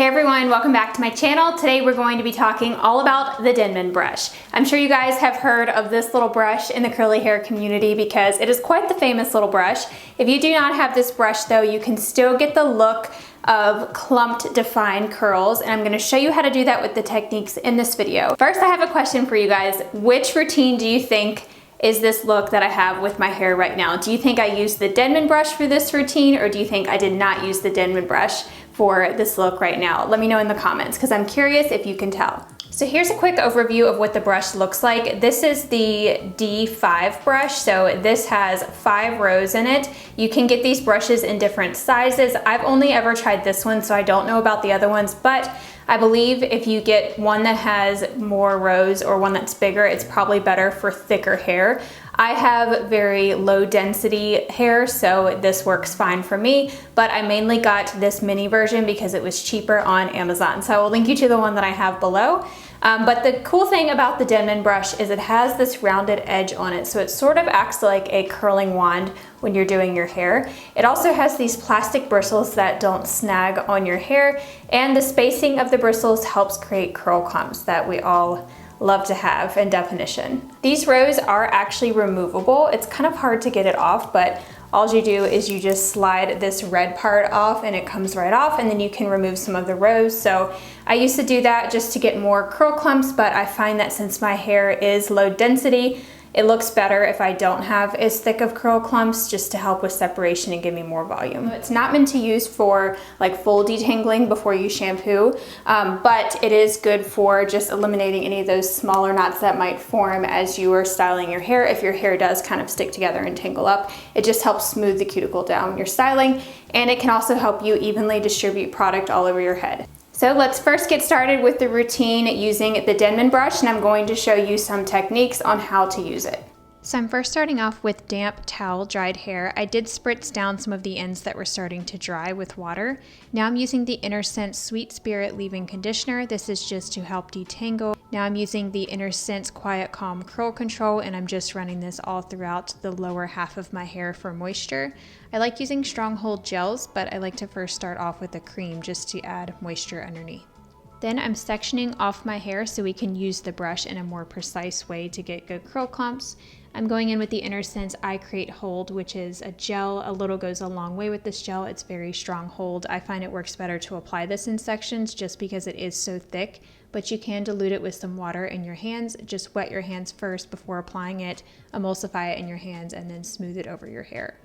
Hey everyone, welcome back to my channel. Today we're going to be talking all about the Denman brush. I'm sure you guys have heard of this little brush in the curly hair community because it is quite the famous little brush. If you do not have this brush though, you can still get the look of clumped defined curls, and I'm going to show you how to do that with the techniques in this video. First, I have a question for you guys. Which routine do you think is this look that I have with my hair right now? Do you think I used the Denman brush for this routine, or do you think I did not use the Denman brush for this look right now? Let me know in the comments because I'm curious if you can tell. So here's a quick overview of what the brush looks like. This is the D5 brush, so this has 5 rows in it. You can get these brushes in different sizes. I've only ever tried this one, so I don't know about the other ones, but I believe if you get one that has more rows or one that's bigger, it's probably better for thicker hair. I have very low density hair, so this works fine for me, but I mainly got this mini version because it was cheaper on Amazon. So I will link you to the one that I have below. But the cool thing about the Denman brush is it has this rounded edge on it, so it sort of acts like a curling wand when you're doing your hair. It also has these plastic bristles that don't snag on your hair, and the spacing of the bristles helps create curl clumps that we all love to have in definition. These rows are actually removable. It's kind of hard to get it off, but all you do is you just slide this red part off and it comes right off, and then you can remove some of the rows. So I used to do that just to get more curl clumps, but I find that since my hair is low density, it looks better if I don't have as thick of curl clumps, just to help with separation and give me more volume. It's not meant to use for like full detangling before you shampoo, but it is good for just eliminating any of those smaller knots that might form as you are styling your hair. If your hair does kind of stick together and tangle up, it just helps smooth the cuticle down when you're styling, and it can also help you evenly distribute product all over your head. So let's first get started with the routine using the Denman brush, and I'm going to show you some techniques on how to use it. So I'm first starting off with damp towel dried hair. I did spritz down some of the ends that were starting to dry with water. Now I'm using the Inner Sense Sweet Spirit Leave-In Conditioner. This is just to help detangle. Now I'm using the Inner Sense Quiet Calm Curl Control, and I'm just running this all throughout the lower half of my hair for moisture. I like using stronghold gels, but I like to first start off with a cream just to add moisture underneath. Then I'm sectioning off my hair so we can use the brush in a more precise way to get good curl clumps. I'm going in with the Inner Sense I Create Hold, which is a gel. A little goes a long way with this gel. It's very strong hold. I find it works better to apply this in sections just because it is so thick, but you can dilute it with some water in your hands. Just wet your hands first before applying it, emulsify it in your hands, and then smooth it over your hair.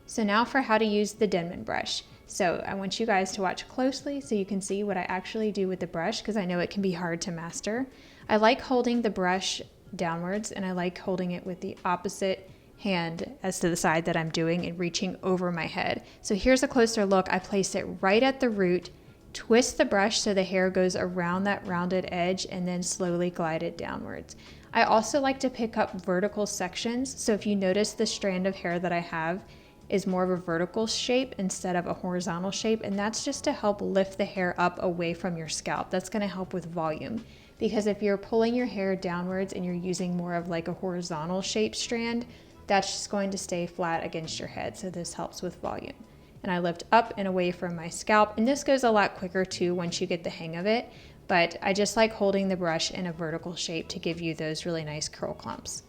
So now for how to use the Denman brush. So I want you guys to watch closely so you can see what I actually do with the brush, because I know it can be hard to master. I like holding the brush downwards, and I like holding it with the opposite hand as to the side that I'm doing and reaching over my head. So here's a closer look. I place it right at the root, twist the brush so the hair goes around that rounded edge, and then slowly glide it downwards. I also like to pick up vertical sections. So if you notice, the strand of hair that I have is more of a vertical shape instead of a horizontal shape, and that's just to help lift the hair up away from your scalp. That's going to help with volume, because if you're pulling your hair downwards and you're using more of like a horizontal shape strand, that's just going to stay flat against your head. So this helps with volume. And I lift up and away from my scalp, and this goes a lot quicker too once you get the hang of it, but I just like holding the brush in a vertical shape to give you those really nice curl clumps.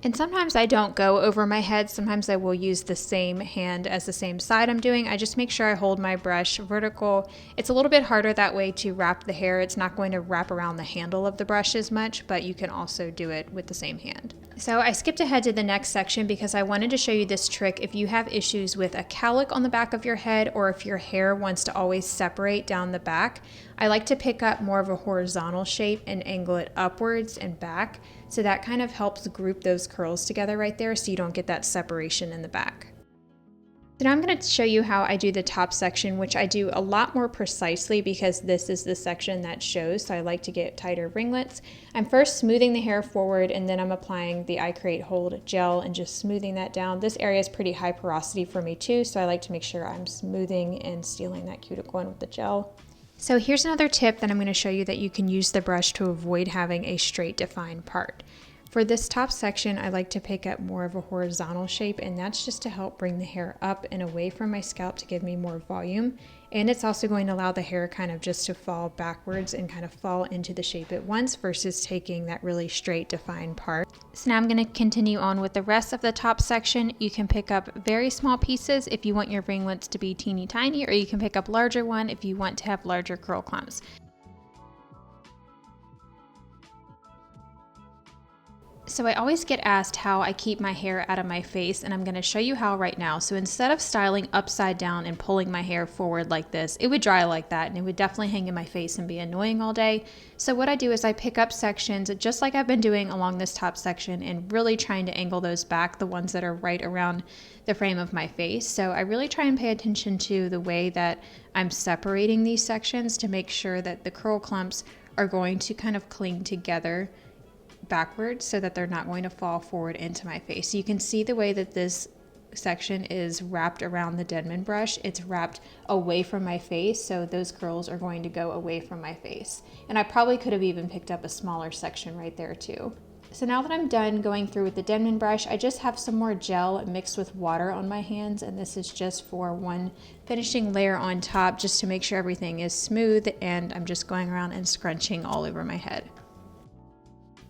And sometimes I don't go over my head. Sometimes I will use the same hand as the same side I'm doing. I just make sure I hold my brush vertical. It's a little bit harder that way to wrap the hair. It's not going to wrap around the handle of the brush as much, but you can also do it with the same hand. So I skipped ahead to the next section because I wanted to show you this trick if you have issues with a cowlick on the back of your head, or if your hair wants to always separate down the back. I like to pick up more of a horizontal shape and angle it upwards and back. So that kind of helps group those curls together right there so you don't get that separation in the back. So now I'm going to show you how I do the top section, which I do a lot more precisely because this is the section that shows, so I like to get tighter ringlets. I'm first smoothing the hair forward, and then I'm applying the I Create Hold gel and just smoothing that down. This area is pretty high porosity for me too, so I like to make sure I'm smoothing and sealing that cuticle in with the gel. So here's another tip that I'm going to show you that you can use the brush to avoid having a straight defined part. For this top section, I like to pick up more of a horizontal shape, and that's just to help bring the hair up and away from my scalp to give me more volume. And it's also going to allow the hair kind of just to fall backwards and kind of fall into the shape at once versus taking that really straight defined part. So now I'm going to continue on with the rest of the top section. You can pick up very small pieces if you want your ringlets to be teeny tiny, or you can pick up larger one if you want to have larger curl clumps. So I always get asked how I keep my hair out of my face, and I'm going to show you how right now. So instead of styling upside down and pulling my hair forward like this, it would dry like that and it would definitely hang in my face and be annoying all day. So what I do is I pick up sections just like I've been doing along this top section and really trying to angle those back, the ones that are right around the frame of my face. So I really try and pay attention to the way that I'm separating these sections to make sure that the curl clumps are going to kind of cling together backwards so that they're not going to fall forward into my face. So you can see the way that this section is wrapped around the Denman brush. It's wrapped away from my face, so those curls are going to go away from my face. And I probably could have even picked up a smaller section right there too. So now that I'm done going through with the Denman brush, I just have some more gel mixed with water on my hands, and this is just for one finishing layer on top just to make sure everything is smooth, and I'm just going around and scrunching all over my head.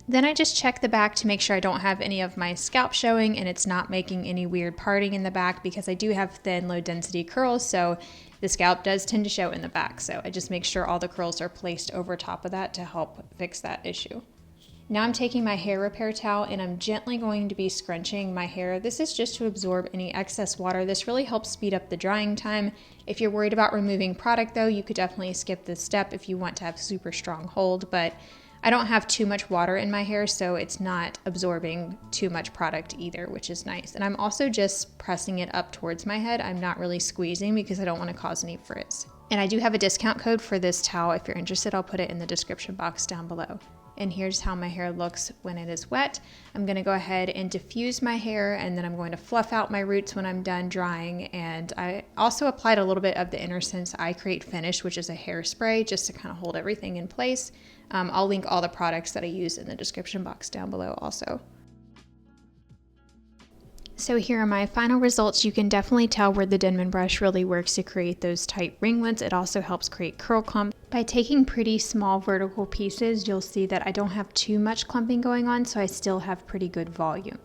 Then I just check the back to make sure I don't have any of my scalp showing and it's not making any weird parting in the back, because I do have thin, low density curls, so the scalp does tend to show in the back. So I just make sure all the curls are placed over top of that to help fix that issue. Now I'm taking my hair repair towel and I'm gently going to be scrunching my hair. This is just to absorb any excess water. This really helps speed up the drying time. If you're worried about removing product though, you could definitely skip this step if you want to have super strong hold, but I don't have too much water in my hair, so it's not absorbing too much product either, which is nice. And I'm also just pressing it up towards my head. I'm not really squeezing because I don't want to cause any frizz. And I do have a discount code for this towel. If you're interested, I'll put it in the description box down below. And here's how my hair looks when it is wet. I'm gonna go ahead and diffuse my hair, and then I'm going to fluff out my roots when I'm done drying. And I also applied a little bit of the InnerSense Eye Create Finish, which is a hairspray, just to kind of hold everything in place. I'll link all the products that I use in the description box down below also. So here are my final results. You can definitely tell where the Denman brush really works to create those tight ringlets. It also helps create curl clumps. By taking pretty small vertical pieces, you'll see that I don't have too much clumping going on, so I still have pretty good volume.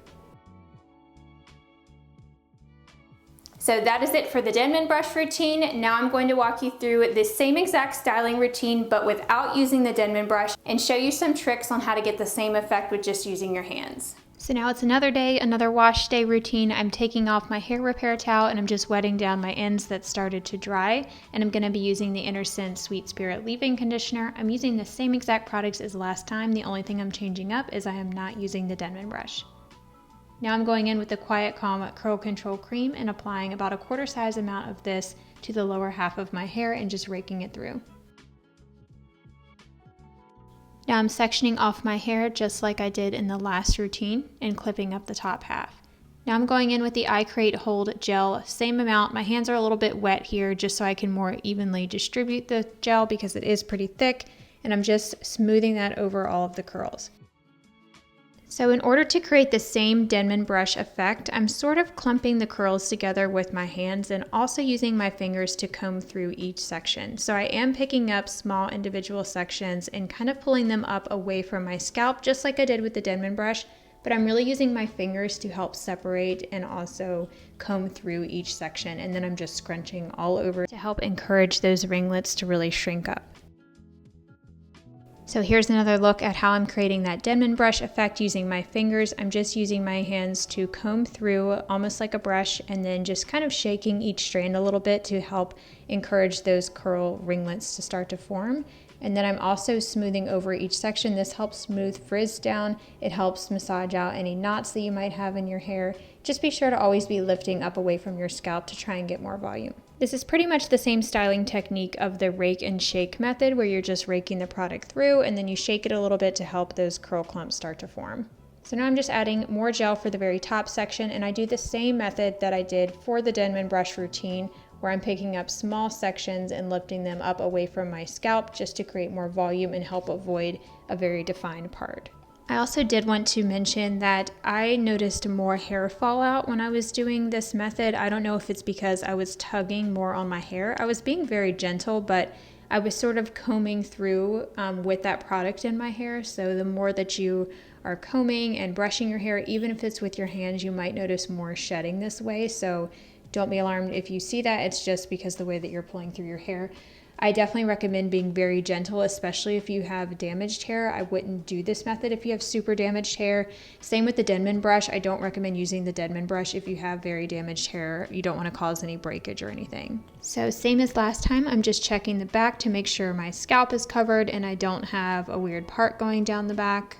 So that is it for the Denman brush routine. Now I'm going to walk you through the same exact styling routine, but without using the Denman brush, and show you some tricks on how to get the same effect with just using your hands. So now it's another day, another wash day routine. I'm taking off my hair repair towel and I'm just wetting down my ends that started to dry. And I'm gonna be using the InnerSense Sweet Spirit Leave-In Conditioner. I'm using the same exact products as last time. The only thing I'm changing up is I am not using the Denman brush. Now I'm going in with the Quiet Calm Curl Control Cream and applying about a quarter size amount of this to the lower half of my hair and just raking it through. Now I'm sectioning off my hair just like I did in the last routine and clipping up the top half. Now I'm going in with the Eye Create Hold Gel, same amount. My hands are a little bit wet here just so I can more evenly distribute the gel because it is pretty thick, and I'm just smoothing that over all of the curls. So in order to create the same Denman brush effect, I'm sort of clumping the curls together with my hands and also using my fingers to comb through each section. So I am picking up small individual sections and kind of pulling them up away from my scalp, just like I did with the Denman brush, but I'm really using my fingers to help separate and also comb through each section. And then I'm just scrunching all over to help encourage those ringlets to really shrink up. So here's another look at how I'm creating that Denman brush effect using my fingers. I'm just using my hands to comb through almost like a brush and then just kind of shaking each strand a little bit to help encourage those curl ringlets to start to form. And then I'm also smoothing over each section. This helps smooth frizz down. It helps massage out any knots that you might have in your hair. Just be sure to always be lifting up away from your scalp to try and get more volume. This is pretty much the same styling technique of the rake and shake method, where you're just raking the product through and then you shake it a little bit to help those curl clumps start to form. So now I'm just adding more gel for the very top section, and I do the same method that I did for the Denman brush routine, where I'm picking up small sections and lifting them up away from my scalp just to create more volume and help avoid a very defined part. I also did want to mention that I noticed more hair fallout when I was doing this method. I don't know if it's because I was tugging more on my hair. I was being very gentle, but I was sort of combing through with that product in my hair. So the more that you are combing and brushing your hair, even if it's with your hands, you might notice more shedding this way. So don't be alarmed if you see that. It's just because the way that you're pulling through your hair. I definitely recommend being very gentle, especially if you have damaged hair. I wouldn't do this method if you have super damaged hair. Same with the Denman brush. I don't recommend using the Denman brush if you have very damaged hair. You don't want to cause any breakage or anything. So same as last time, I'm just checking the back to make sure my scalp is covered and I don't have a weird part going down the back.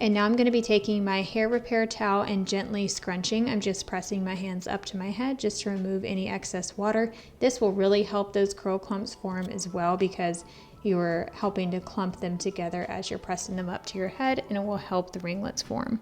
And now I'm going to be taking my hair repair towel and gently scrunching. I'm just pressing my hands up to my head just to remove any excess water. This will really help those curl clumps form as well because you're helping to clump them together as you're pressing them up to your head, and it will help the ringlets form.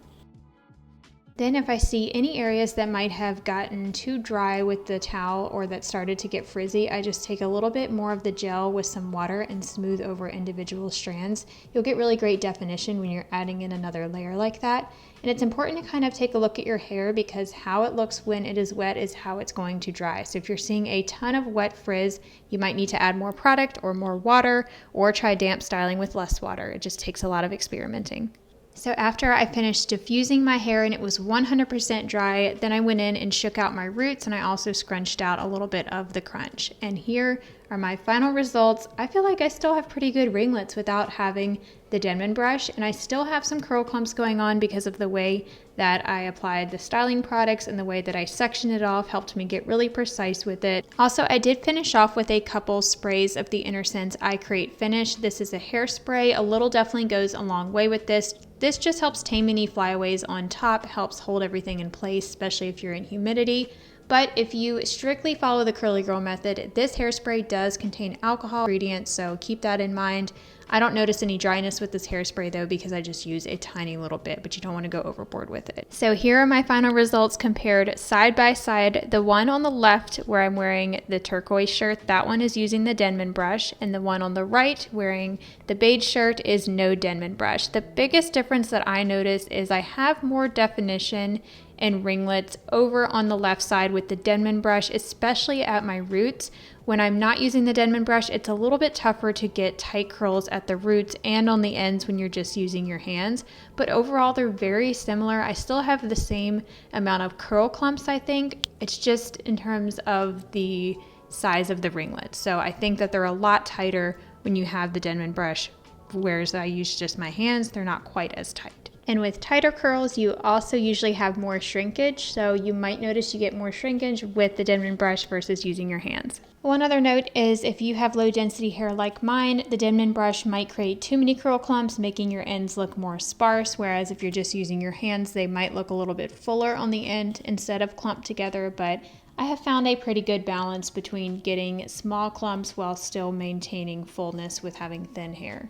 Then if I see any areas that might have gotten too dry with the towel or that started to get frizzy, I just take a little bit more of the gel with some water and smooth over individual strands. You'll get really great definition when you're adding in another layer like that. And it's important to kind of take a look at your hair because how it looks when it is wet is how it's going to dry. So if you're seeing a ton of wet frizz, you might need to add more product or more water or try damp styling with less water. It just takes a lot of experimenting. So after I finished diffusing my hair and it was 100% dry, then I went in and shook out my roots, and I also scrunched out a little bit of the crunch. And here are my final results. I feel like I still have pretty good ringlets without having the Denman brush, and I still have some curl clumps going on because of the way that I applied the styling products, and the way that I sectioned it off helped me get really precise with it. Also, I did finish off with a couple sprays of the InnerSense I Create Finish. This is a hairspray. A little definitely goes a long way with this. This just helps tame any flyaways on top, helps hold everything in place, especially if you're in humidity. But if you strictly follow the Curly Girl method, this hairspray does contain alcohol ingredients, so keep that in mind. I don't notice any dryness with this hairspray though because I just use a tiny little bit, but you don't want to go overboard with it. So here are my final results compared side by side. The one on the left where I'm wearing the turquoise shirt, that one is using the Denman brush, and the one on the right wearing the beige shirt is no Denman brush. The biggest difference that I notice is I have more definition and ringlets over on the left side with the Denman brush, especially at my roots. When I'm not using the Denman brush, it's a little bit tougher to get tight curls at the roots and on the ends when you're just using your hands. But overall, they're very similar. I still have the same amount of curl clumps, I think. It's just in terms of the size of the ringlets. So I think that they're a lot tighter when you have the Denman brush, whereas I use just my hands, they're not quite as tight. And with tighter curls, you also usually have more shrinkage, so you might notice you get more shrinkage with the Denman brush versus using your hands. One other note is if you have low density hair like mine, the Denman brush might create too many curl clumps, making your ends look more sparse, whereas if you're just using your hands, they might look a little bit fuller on the end instead of clumped together. But I have found a pretty good balance between getting small clumps while still maintaining fullness with having thin hair.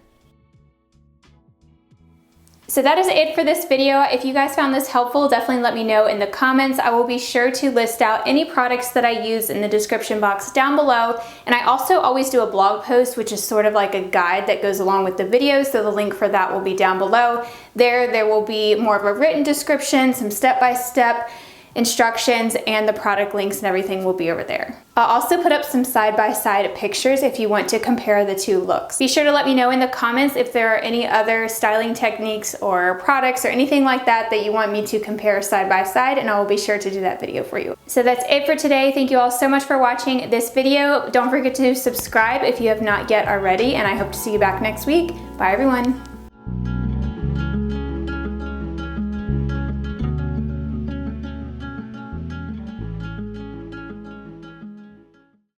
So that is it for this video. If you guys found this helpful, definitely let me know in the comments. I will be sure to list out any products that I use in the description box down below. And I also always do a blog post, which is sort of like a guide that goes along with the videos. So the link for that will be down below. There will be more of a written description, some step-by-step instructions, and the product links and everything will be over there. I'll also put up some side-by-side pictures if you want to compare the two looks. Be sure to let me know in the comments if there are any other styling techniques or products or anything like that that you want me to compare side-by-side, and I will be sure to do that video for you. So that's it for today. Thank you all so much for watching this video. Don't forget to subscribe if you have not yet already, and I hope to see you back next week. Bye everyone.